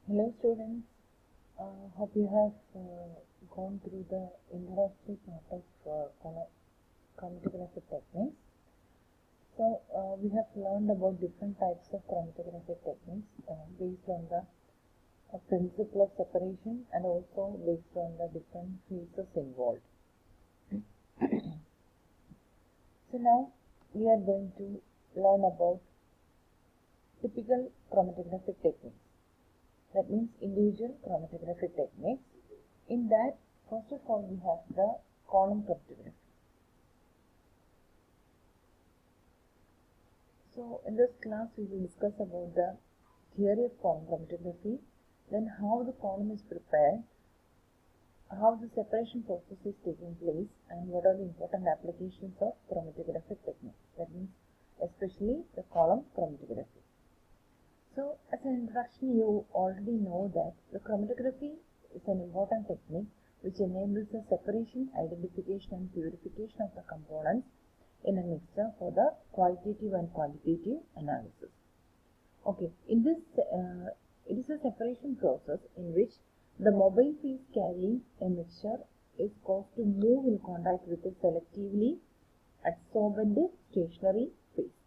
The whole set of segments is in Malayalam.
Hello students, hope you have gone through the introductory part of chromatographic techniques. So we have learned about different types of chromatographic techniques based on the principle of separation and also based on the different phases involved. So now we are going to learn about typical chromatographic techniques. That means individual chromatographic techniques. In that, first of all, we have the column chromatography. So in this class, we will discuss about the theory of column chromatography, then how the column is prepared, how the separation process is taking place, and what are the important applications of chromatographic techniques. That means especially the column chromatography. So, as an introduction, you already know that the chromatography is an important technique which enables the separation, identification and purification of the components in a mixture for the qualitative and quantitative analysis. Okay, in this, it is a separation process in which the mobile phase carrying a mixture is caused to move in contact with a selectively adsorbent stationary phase.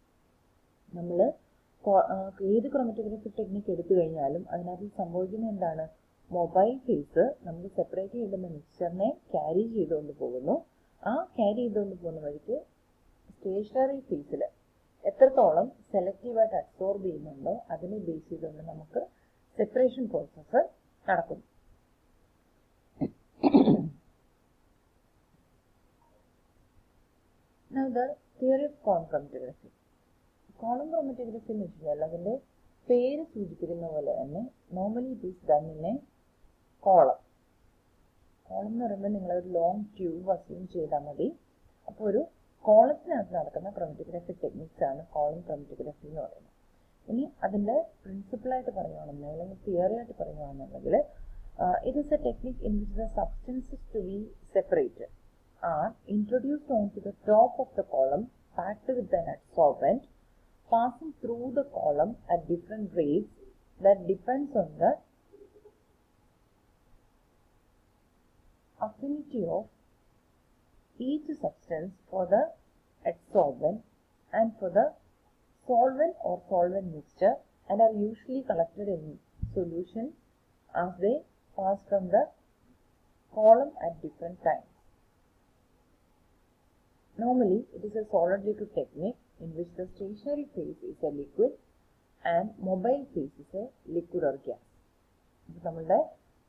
ഏത് ക്രോമറ്റോഗ്രാഫിക് ടെക്നിക്ക് എടുത്തു കഴിഞ്ഞാലും അതിനകത്ത് സംഭവിക്കുന്ന എന്താണ്, മൊബൈൽ ഫേസ് നമുക്ക് സെപ്പറേറ്റ് ചെയ്തിടുന്ന മിക്സറിനെ ക്യാരി ചെയ്തുകൊണ്ട് പോകുന്നു. ആ ക്യാരി ചെയ്തുകൊണ്ട് പോകുന്ന വഴിക്ക് സ്റ്റേഷനറി ഫേസിൽ എത്രത്തോളം സെലക്റ്റീവായിട്ട് അബ്സോർബ് ചെയ്യുന്നുണ്ടോ അതിനെ ബേസ് ചെയ്തുകൊണ്ട് നമുക്ക് സെപ്പറേഷൻ പ്രോസസ്സ് നടക്കുന്നു. Now the theory of column chromatography. Column chromatography എന്ന് വെച്ചാൽ അതിൻ്റെ പേര് സൂചിപ്പിക്കുന്ന പോലെ തന്നെ normally it is done in A column. Column എന്ന് പറയുമ്പോൾ നിങ്ങളൊരു ലോങ് ട്യൂബ് അസ്യൂം ചെയ്താൽ മതി. അപ്പോൾ ഒരു കോളത്തിനകത്ത് നടക്കുന്ന ക്രോമറ്റോഗ്രാഫിക് ടെക്നിക്സ് ആണ് കോളം ക്രോമറ്റോഗ്രാഫി എന്ന് പറയുന്നത്. ഇനി അതിൻ്റെ പ്രിൻസിപ്പിളായിട്ട് പറയുകയാണെന്നുണ്ടെങ്കിൽ അല്ലെങ്കിൽ തിയറി ആയിട്ട് പറയുകയാണെന്നുണ്ടെങ്കിൽ it is a technique in which the substances to be separated are introduced onto the top of the column packed with an adsorbent, passing through the column at different rates that depends on the affinity of each substance for the adsorbent and for the solvent or solvent mixture, and are usually collected in solution as they pass from the column at different times. Normally, it is a solid liquid technique in which the stationary phase is a liquid and mobile phase is a liquid or gas. നമ്മളുടെ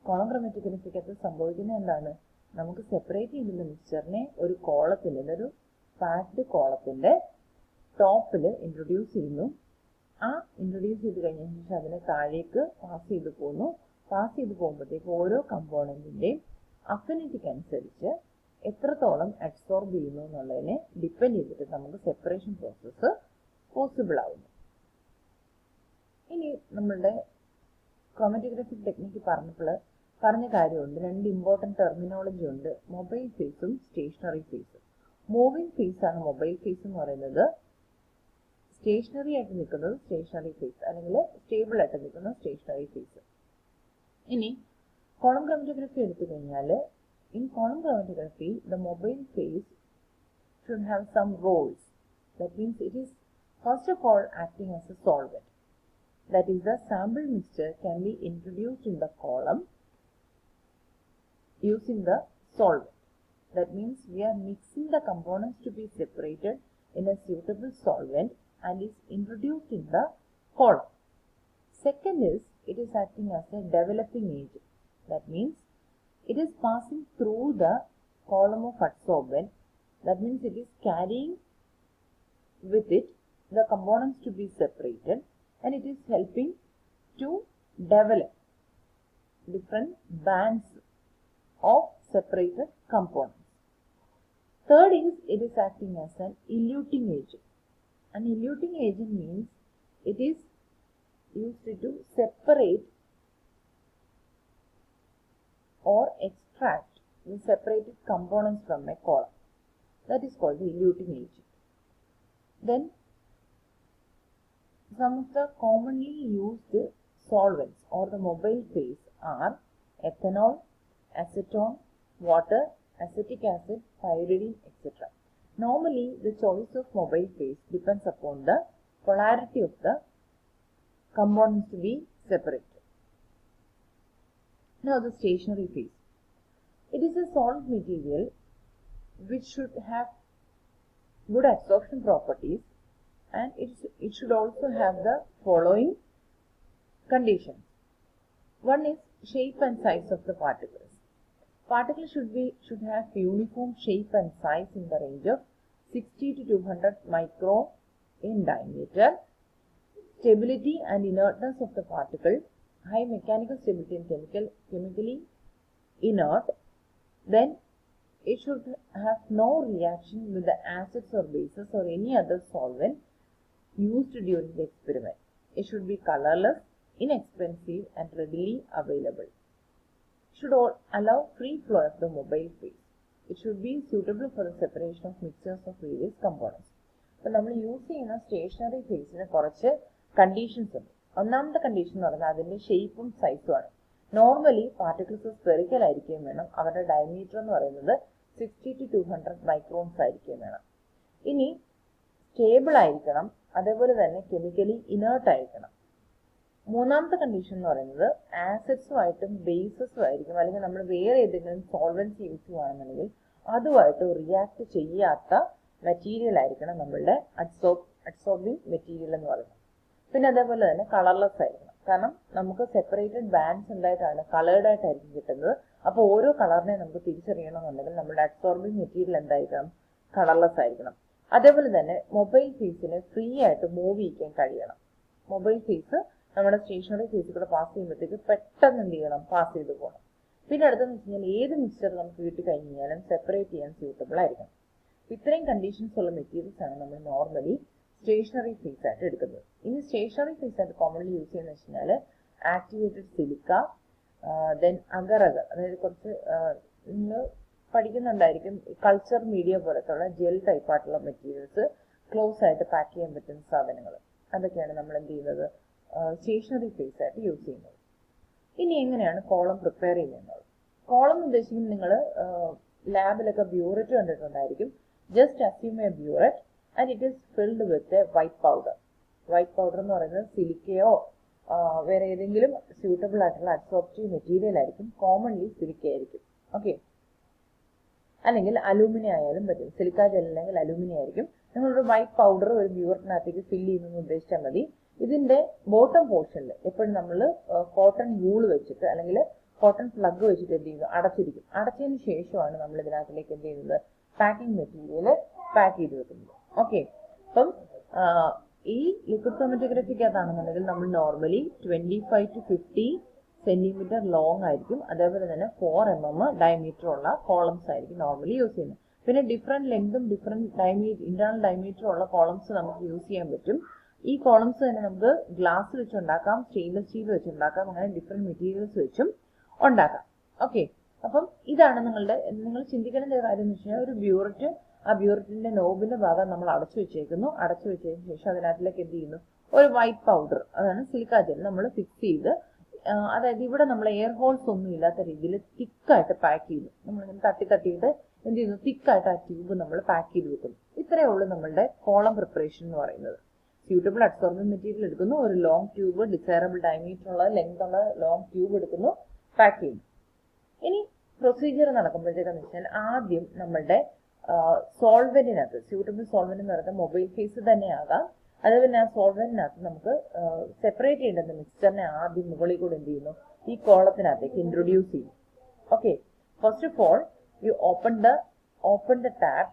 കോളം ക്രോമറ്റോഗ്രാഫിക്കകത്ത് സംഭവിക്കുന്നത് എന്താണ്, നമുക്ക് സെപ്പറേറ്റ് ചെയ്യുന്ന മിക്സറിനെ ഒരു കോളത്തിൻ്റെ ഒരു പാക്ഡ് കോളത്തിൻ്റെ ടോപ്പിൽ ഇൻട്രൊഡ്യൂസ് ചെയ്യുന്നു. ആ ഇൻട്രൊഡ്യൂസ് ചെയ്ത് കഴിഞ്ഞതിന് ശേഷം അതിനെ താഴേക്ക് പാസ് ചെയ്ത് പോകുന്നു. പാസ് ചെയ്ത് പോകുമ്പോഴത്തേക്ക് ഓരോ കമ്പോണൻറ്റിൻ്റെയും അഫിനിറ്റിക്ക് അനുസരിച്ച് എത്രത്തോളം അബ്സോർബ് ചെയ്യുന്നു എന്നുള്ളതിനെ ഡിപ്പെൻഡ് ചെയ്തിട്ട് നമുക്ക് സെപ്പറേഷൻ പ്രോസസ്സ് പോസിബിൾ ആവുന്നു. ഇനി നമ്മളുടെ ക്രോമറ്റോഗ്രാഫിക് ടെക്നിക്ക് പറഞ്ഞ കാര്യമുണ്ട്, രണ്ട് ഇമ്പോർട്ടൻറ്റ് ടെർമിനോളജി ഉണ്ട്, മൊബൈൽ ഫേസും സ്റ്റേഷനറി ഫേസും. മൂവിങ് ഫേസ് ആണ് മൊബൈൽ ഫേസ് എന്ന് പറയുന്നത്, സ്റ്റേഷനറി ആയിട്ട് നിൽക്കുന്നത് സ്റ്റേഷനറി ഫേസ് അല്ലെങ്കിൽ സ്റ്റേബിൾ ആയിട്ട് നിൽക്കുന്ന സ്റ്റേഷനറി ഫേസ്. ഇനി കോളം ക്രോമറ്റോഗ്രാഫി എടുത്തു കഴിഞ്ഞാൽ in column chromatography, the mobile phase should have some roles. That means it is first of all acting as a solvent. That is, the sample mixture can be introduced in the column using the solvent. That means we are mixing the components to be separated in a suitable solvent and is introduced in the column. Second is, it is acting as a developing agent. That means it is passing through the column of adsorbent. That means it is carrying with it the components to be separated, and it is helping to develop different bands of separated components. Third is, it is acting as an eluting agent. An eluting agent means it is used to separate or extract the separated components from a column. That is called the eluting agent. Then some of the commonly used solvents, or the mobile phase are ethanol, acetone, water, acetic acid, pyridine, etc. Normally, the choice of mobile phase depends upon the polarity of the components to be separated. Now, the stationary phase. It is a solid material which should have good absorption properties, and it should also have the following conditions. One is shape and size of the particles. Particles should have uniform shape and size in the range of 60 to 200 micron in diameter. Stability and inertness of the particle, high mechanical stability and chemically inert. Then it should have no reaction with the acids or bases or any other solvent used during the experiment. It should be colorless, inexpensive, and readily available. It should allow free flow of the mobile phase. It should be suitable for the separation of mixtures of various components. അപ്പോൾ നമ്മൾ യൂസ് ചെയ്യുന്ന സ്റ്റേഷനറി ഫേസിന് കുറച്ച് കണ്ടീഷൻസ് ഉണ്ട്. ഒന്നാമത്തെ കണ്ടീഷൻ എന്ന് പറഞ്ഞാൽ അതിൻ്റെ ഷേപ്പും സൈസും ആണ്. നോർമലി പാർട്ടിക്കിൾസ് സ്പെറിക്കൽ ആയിരിക്കുകയും വേണം. അവരുടെ ഡയമീറ്റർ എന്ന് പറയുന്നത് 60 to 200 മൈക്രോൺസ് ആയിരിക്കുകയും വേണം. ഇനി സ്റ്റേബിൾ ആയിരിക്കണം, അതേപോലെ തന്നെ കെമിക്കലി ഇനേർട്ട് ആയിരിക്കണം. മൂന്നാമത്തെ കണ്ടീഷൻ എന്ന് പറയുന്നത് ആസിഡ്സുമായിട്ടും ബേസസും ആയിരിക്കും, അല്ലെങ്കിൽ നമ്മൾ വേറെ ഏതെങ്കിലും സോൾവൻസ് യൂസ് ചെയ്യുകയാണെന്നുണ്ടെങ്കിൽ അതുമായിട്ട് റിയാക്ട് ചെയ്യാത്ത മെറ്റീരിയൽ ആയിരിക്കണം നമ്മളുടെ അഡ്സോർബിങ് മെറ്റീരിയൽ എന്ന് പറയുന്നത്. പിന്നെ അതേപോലെ തന്നെ കളർലെസ് ആയിരിക്കണം. കാരണം നമുക്ക് സെപ്പറേറ്റഡ് ബാൻഡ്സ് ഉണ്ടായിട്ടാണ് കളേർഡ് ആയിട്ടായിരിക്കും കിട്ടുന്നത്. അപ്പോൾ ഓരോ കളറിനെ നമുക്ക് തിരിച്ചറിയണമെന്നുണ്ടെങ്കിൽ നമ്മുടെ അഡ്സോർബിങ് മെറ്റീരിയൽ എന്തായിരിക്കണം? കളർലെസ് ആയിരിക്കണം. അതേപോലെ തന്നെ മൊബൈൽ ഫേസിനെ ഫ്രീ ആയിട്ട് മൂവ് ചെയ്യിക്കാൻ കഴിയണം. മൊബൈൽ ഫേസ് നമ്മുടെ സ്റ്റേഷനറി ഫേസിൽ കൂടെ പാസ് ചെയ്യുമ്പോഴത്തേക്ക് പെട്ടെന്ന് എന്ത് ചെയ്യണം? പാസ് ചെയ്ത് പോകണം. പിന്നെ അടുത്തെന്ന് വെച്ച് കഴിഞ്ഞാൽ ഏത് മിക്സ്ചർ നമുക്ക് കിട്ടിക്കഴിഞ്ഞാലും സെപ്പറേറ്റ് ചെയ്യാൻ സ്യൂട്ടബിൾ ആയിരിക്കണം. ഇത്രയും കണ്ടീഷൻസ് ഉള്ള മെറ്റീരിയൽസ് ആണ് നമ്മൾ നോർമലി സ്റ്റേഷനറി ഫേസ് ആയിട്ട് എടുക്കുന്നത്. ഇനി സ്റ്റേഷനറി ഫേസ് ആയിട്ട് കോമൺലി യൂസ് ചെയ്യുന്നത് വെച്ച് കഴിഞ്ഞാൽ ആക്ടിവേറ്റഡ് സിലിക്ക, ദെൻ അഗർ അതായത് കുറച്ച് നിങ്ങൾ പഠിക്കുന്നുണ്ടായിരിക്കും കൾച്ചർ മീഡിയ പോലത്തുള്ള ജെൽ ടൈപ്പായിട്ടുള്ള മെറ്റീരിയൽസ്, ക്ലോസ് ആയിട്ട് പാക്ക് ചെയ്യാൻ പറ്റുന്ന സാധനങ്ങൾ, അതൊക്കെയാണ് നമ്മൾ എന്ത് ചെയ്യുന്നത്? സ്റ്റേഷനറി ഫേസ് ആയിട്ട് യൂസ് ചെയ്യുന്നത്. ഇനി എങ്ങനെയാണ് കോളം പ്രിപ്പയർ ചെയ്യുന്നത്? കോളം ഉദ്ദേശിക്കുന്നത് നിങ്ങൾ ലാബിലൊക്കെ ബ്യൂററ്റ് കണ്ടിട്ടുണ്ടായിരിക്കും. Just assume a burette and it is filled with a white powder. White powder എന്ന് പറയുന്നത് സിലിക്കയോ വേറെ ഏതെങ്കിലും സ്യൂട്ടബിൾ ആയിട്ടുള്ള അഡ്സോർപ്റ്റീവ് മെറ്റീരിയൽ ആയിരിക്കും. കോമൺലി സിലിക്ക ആയിരിക്കും. ഓക്കെ, അല്ലെങ്കിൽ അലൂമിനിയം ആയാലും പറ്റും. സിലിക്ക ജെൽ അല്ലെങ്കിൽ അലൂമിനിയം ആയിരിക്കും. നിങ്ങളൊരു വൈറ്റ് പൗഡർ ഒരു ബ്യൂററ്റിനകത്തേക്ക് ഫില്ല് ചെയ്യുന്നതെന്ന് ഉദ്ദേശിച്ചാൽ മതി. ഇതിന്റെ ബോട്ടം പോർഷനിൽ എപ്പോഴും നമ്മൾ കോട്ടൺ വൂൾ വെച്ചിട്ട് അല്ലെങ്കിൽ കോട്ടൺ പ്ലഗ് വെച്ചിട്ട് എന്ത് ചെയ്യുന്നു? അടച്ചിരിക്കും. അടച്ചതിന് ശേഷമാണ് നമ്മൾ ഇതിനകത്തിലേക്ക് എന്ത് ചെയ്യുന്നത്? പാക്കിംഗ് മെറ്റീരിയൽ പാക്ക് ചെയ്ത് വെക്കുന്നത്. ഓക്കെ, അപ്പം ഈ ലിക്വിഡ് ക്രോമറ്റോഗ്രഫിക്കകത്താണെന്നുണ്ടെങ്കിൽ നമ്മൾ നോർമലി 25 to 50 സെന്റിമീറ്റർ ലോങ് ആയിരിക്കും. അതേപോലെ തന്നെ 4 mm ഡയമീറ്റർ ഉള്ള കോളംസ് ആയിരിക്കും നോർമലി യൂസ് ചെയ്യുന്നത്. പിന്നെ ഡിഫറെന്റ് ലെങ്തും ഡിഫറെന്റ് ഇന്റേണൽ ഡയമീറ്റർ ഉള്ള കോളംസ് നമുക്ക് യൂസ് ചെയ്യാൻ പറ്റും. ഈ കോളംസ് തന്നെ നമുക്ക് ഗ്ലാസ് വെച്ചുണ്ടാക്കാം, സ്റ്റെയിൻലെസ് സ്റ്റീൽ വെച്ചുണ്ടാക്കാം, അങ്ങനെ ഡിഫറെന്റ് മെറ്റീരിയൽസ് വെച്ചും ഉണ്ടാക്കാം. ഓക്കെ, അപ്പം ഇതാണ് നിങ്ങൾ ചിന്തിക്കേണ്ട കാര്യം എന്ന് വെച്ച് കഴിഞ്ഞാൽ ഒരു ബ്യൂററ്റ്, ആ ബ്യൂററ്റിന്റെ നോബിന്റെ ഭാഗം നമ്മൾ അടച്ചു വെച്ചേക്കുന്നു. അടച്ചു വെച്ചതിന് ശേഷം അതിനകത്തിലേക്ക് എന്ത് ചെയ്യുന്നു? ഒരു വൈറ്റ് പൗഡർ, അതാണ് സിലിക്ക ജെൽ, നമ്മൾ ഫിക്സ് ചെയ്ത്, അതായത് ഇവിടെ നമ്മൾ എയർ ഹോൾസ് ഒന്നും ഇല്ലാത്ത രീതിയിൽ തിക്കായിട്ട് പാക്ക് ചെയ്തു. നമ്മളിങ്ങനെ തട്ടിയിട്ട് എന്ത് ചെയ്യുന്നു? തിക്കായിട്ട് ആ ട്യൂബ് നമ്മൾ പാക്ക് ചെയ്ത് വെക്കുന്നു. ഇത്രയേ ഉള്ളൂ നമ്മളുടെ കോളം പ്രിപ്പറേഷൻ എന്ന് പറയുന്നത്. സ്യൂട്ടബിൾ അഡ്സോർബിംഗ് മെറ്റീരിയൽ എടുക്കുന്നു, ഒരു ലോങ് ട്യൂബ്, ഡിസൈറബിൾ ഡയമീറ്റർ ഉള്ള ലെങ്ത് ഉള്ള ലോങ് ട്യൂബ് എടുക്കുന്നു, പാക്ക് ചെയ്യുന്നു. ഇനി പ്രൊസീജിയർ നടക്കുമ്പോഴത്തേക്കെന്ന് വെച്ചാൽ ആദ്യം നമ്മളുടെ സോൾവെന്റിനകത്ത്, സ്യൂട്ടബിൾ സോൾവെന്റ് എന്ന് പറയുന്നത് മൊബൈൽ ഫേസ് തന്നെയാകാം, അതേപോലെ ആ സോൾവെന്റിനകത്ത് നമുക്ക് സെപ്പറേറ്റ് ചെയ്യേണ്ടുന്ന മിക്സ്ചറിനെ ആദ്യം മുകളിൽ കൂടെ എന്ത് ചെയ്യുന്നു? ഈ കോളത്തിനകത്തേക്ക് ഇൻട്രൊഡ്യൂസ് ചെയ്യും. Okay, first of all you open the tap.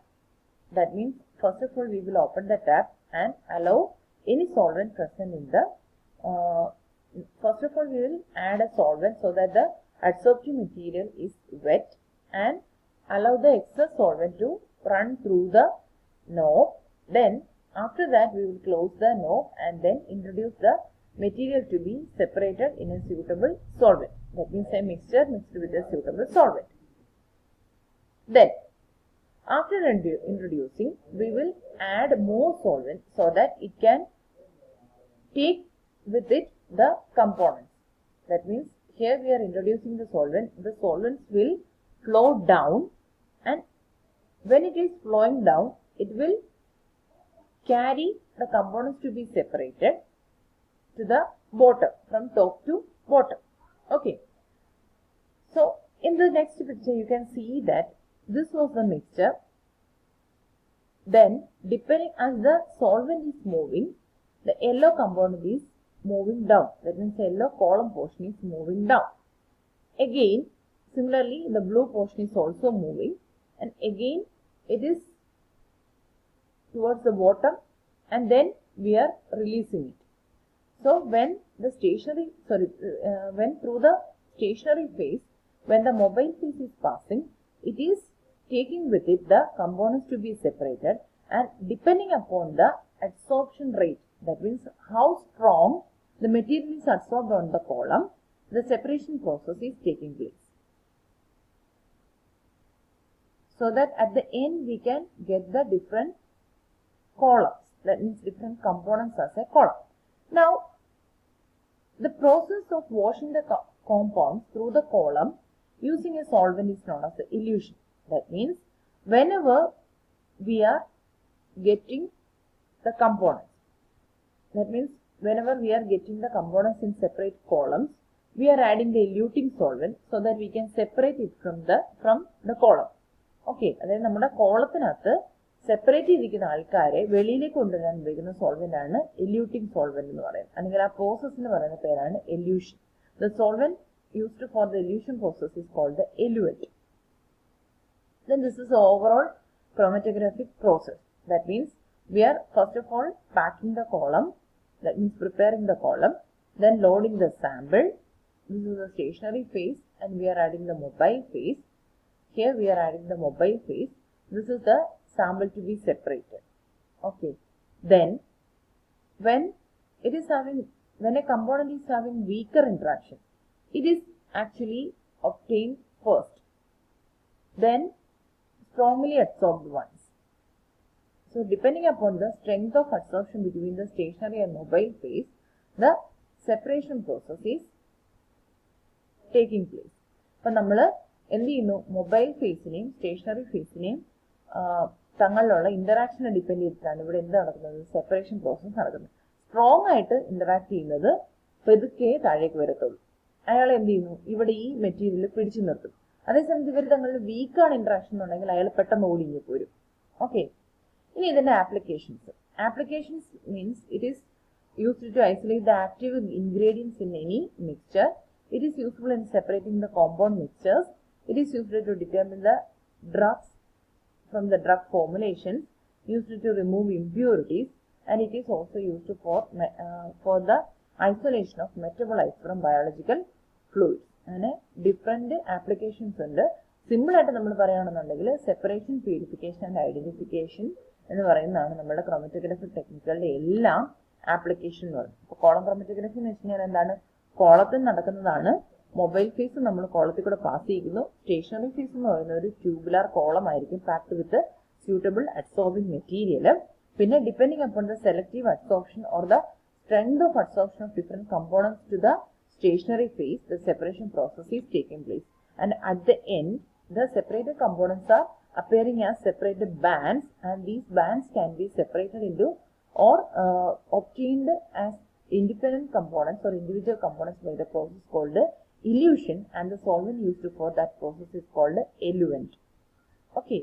That means first of all we will open the tap and allow any solvent present in the first of all we will add a solvent so that the adsorptive material is wet, and allow the excess solvent to run through the knob. Then after that we will close the knob and then introduce the material to be separated in a suitable solvent. That means a mixture mixed with a suitable solvent. Then after introducing, we will add more solvent so that it can take with it the components. That means here we are introducing the solvent. The solvents will flow down, and when it is flowing down, it will carry the components to be separated to the bottom, from top to bottom. Okay. So in the next picture you can see that this was the mixture. Then depending as the solvent is moving, the yellow component is moving down. That means the yellow column portion is moving down. Again, similarly, the blue portion is also moving, and again it is towards the bottom, and then we are releasing it. So when the when through the stationary phase, when the mobile phase is passing, it is taking with it the components to be separated, and depending upon the adsorption rate, that means how strong the material is adsorbed on the column, the separation process is taking place. So that at the end we can get the different columns, that means different components as a column. Now, the process of washing the compounds through the column using a solvent is known as the elution. That means whenever we are getting the components, that means whenever we are getting the components in separate columns, we are adding the eluting solvent so that we can separate it from the column. Okay, അതായത് നമ്മുടെ കോളത്തിനകത്ത് സെപ്പറേറ്റ് ചെയ്തിരിക്കുന്ന ആൾക്കാരെ വെളിയിലേക്ക് കൊണ്ടുവരാൻ ഉപയോഗിക്കുന്ന സോൾവെന്റ് ആണ് എല്യൂട്ടിംഗ് സോൾവെന്റ് എന്ന് പറയുന്നത്. അല്ലെങ്കിൽ ആ പ്രോസസ്സിന് പറയുന്ന പേരാണ് elution. The solvent used for the elution process is called the eluent. Then this is the overall chromatographic process. That means we are first of all packing the column, that means preparing the column, then loading the sample. This is the stationary phase, and we are adding the mobile phase. Here we are adding the mobile phase. This is the sample to be separated. Okay. Then when a component is having weaker interaction, it is actually obtained first, then strongly adsorbed once. So depending upon the strength of adsorption between the stationary and mobile phase, the separation process is taking place. അപ്പോൾ നമ്മൾ എന്ത് ചെയ്യുന്നു, മൊബൈൽ ഫേസിനെയും സ്റ്റേഷനറി ഫേസിനെയും തങ്ങളിലുള്ള ഇന്ററാക്ഷനെ ഡിപ്പെൻഡ് ചെയ്തിട്ടാണ് ഇവിടെ എന്ത് നടക്കുന്നത്, സെപ്പറേഷൻ പ്രോസസ് നടക്കുന്നത്. സ്ട്രോങ് ആയിട്ട് ഇന്ററാക്ട് ചെയ്യുന്നത് പെതുക്കെ താഴേക്ക് വരത്തുള്ളൂ. അയാൾ എന്ത് ചെയ്യുന്നു, ഇവിടെ ഈ മെറ്റീരിയൽ പിടിച്ചു നിർത്തും. അതേസമയത്ത് ഇവർ തങ്ങളിൽ വീക്കാണ് ഇന്ററാക്ഷൻ ഉണ്ടെങ്കിൽ അയാൾ പെട്ടെന്ന് ഓടിഞ്ഞു പോരും. ഓക്കെ, ഇനി ഇതിന്റെ applications means it is used to isolate the active ingredients in any mixture. It is useful in separating the compound mixtures. It is used to determine the drugs from the drug formulations, used to remove impurities, and it is also used for the isolation of metabolites from biological fluids. അങ്ങനെ ഡിഫറെന്റ് ആപ്ലിക്കേഷൻസ് ഉണ്ട്. സിമ്പിൾ ആയിട്ട് നമ്മൾ പറയുകയാണെന്നുണ്ടെങ്കിൽ സെപ്പറേഷൻ, പ്യൂരിഫിക്കേഷൻ ആൻഡ് ഐഡന്റിഫിക്കേഷൻ എന്ന് പറയുന്നതാണ് നമ്മുടെ ക്രോമറ്റോഗ്രഫി ടെക്നിക്കുകളുടെ എല്ലാം ആപ്ലിക്കേഷൻ എന്ന് പറയുന്നത്. ഇപ്പോൾ കോളം ക്രോമറ്റോഗ്രഫി എന്ന് വെച്ച് കഴിഞ്ഞാൽ എന്താണ്, കോളത്തിൽ നടക്കുന്നതാണ്. മൊബൈൽ ഫേസ് നമ്മൾ കോളത്തിൽ കൂടെ പാസ് ചെയ്യുന്നു. സ്റ്റേഷനറി ഫേസ് എന്ന് പറയുന്ന ഒരു ട്യൂബുലാർ കോളം ആയിരിക്കും പാക്ഡ് വിത്ത് suitable adsorbing material. പിന്നെ depending upon the selective adsorption or the strength of adsorption of different components to the stationary phase, the separation process is taking place. And at the end, the separated components are appearing as separated bands, and these bands can be separated into or obtained as independent components or individual components by the process called elution, and the solvent used for that process is called eluent. Okay.